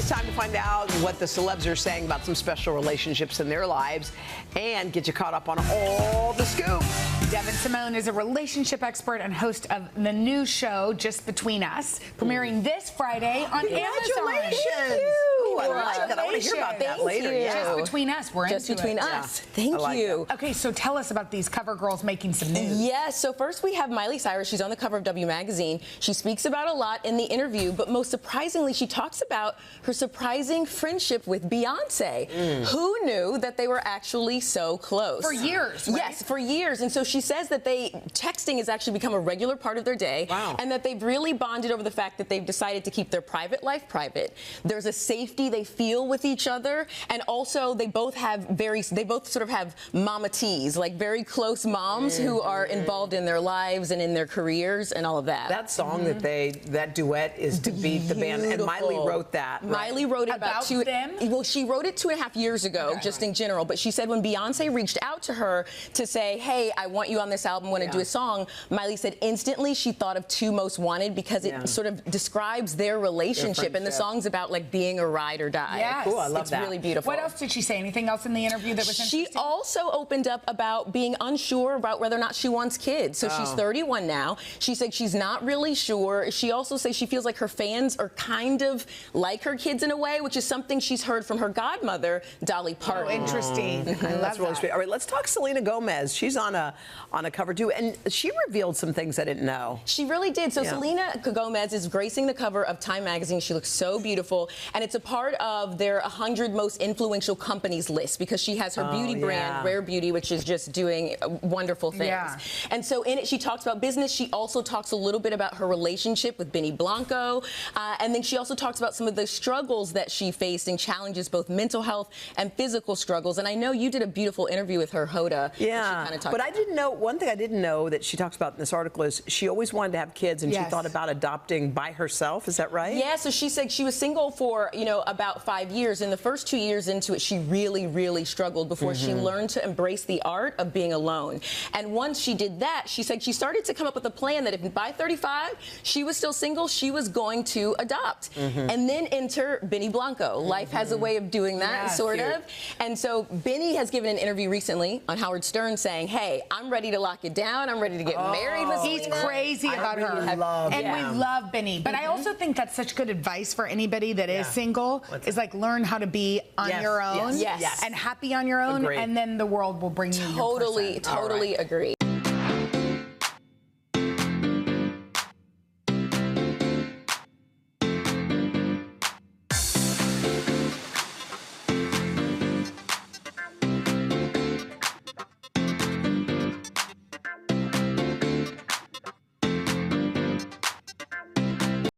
It's time to find out what the celebs are saying about some special relationships in their lives and get you caught up on all the scoop. Devyn Simone is a relationship expert and host of the new show, Just Between Us, premiering this Friday on Amazon. Ooh, I like that. I want to hear about that later. Yeah. Just Between Us. We're Just into Between it. Us. Thank you. Okay, so tell us about these cover girls making some news. Yes, so first we have Miley Cyrus. She's on the cover of W Magazine. She speaks about a lot in the interview, but most surprisingly, she talks about her surprising friendship with Beyonce. Who knew that they were actually so close? For years, right? Yes, for years. And so she says that texting has actually become a regular part of their day. Wow. And that they've really bonded over the fact that they've decided to keep their private life private. There's a safety they feel with each other, and also they both sort of have mama teas, like very close moms who are involved in their lives and in their careers and all of that. That song that duet is to beat the band, and Miley wrote that. Right? Miley wrote it About them? Well, she wrote it 2.5 years ago, in general. But she said when Beyonce reached out to her to say, "Hey, I want you on this album, want to do a song," Miley said instantly she thought of Two Most Wanted because it sort of describes their relationship, and the song's about like being a ride or die. Yes. Cool, I love that. It's really beautiful. What else did she say? Anything else in the interview that was interesting? She also opened up about being unsure about whether or not she wants kids. So she's 31 now. She said she's not really sure. She also says she feels like her fans are kind of like her kids in a way, which is something she's heard from her godmother, Dolly Parton. Oh, interesting. I love That's really that. sweet. All right, let's talk Selena Gomez. She's on a cover too, and she revealed some things I didn't know. She really did. So Selena Gomez is gracing the cover of Time magazine. She looks so beautiful, and it's a part of their 100 most influential companies list because she has her beauty brand, Rare Beauty, which is just doing wonderful things. Yeah. And so in it, she talks about business. She also talks a little bit about her relationship with Benny Blanco, and then she also talks about some of the struggles that she faced and challenges, both mental health and physical struggles. And I know you did a beautiful interview with her, Hoda. Yeah, but I didn't know, one thing I didn't know that she talks about in this article is she always wanted to have kids, and she thought about adopting by herself. Is that right? Yeah, so she said she was single for, about 5 years. And the first 2 years into it, she really, really struggled before she learned to embrace the art of being alone. And once she did that, she said she started to come up with a plan that if by 35 she was still single, she was going to adopt. And then enter Benny Blanco. Life has a way of doing that, sort of. And so Benny has given an interview recently on Howard Stern saying, "Hey, I'm ready to lock it down. I'm ready to get married with He's Selena." crazy about her. And we love Benny. But I also think that's such good advice for anybody that is single, is like learn how to be on your own and happy on your own, and then the world will bring you your person. Totally agree.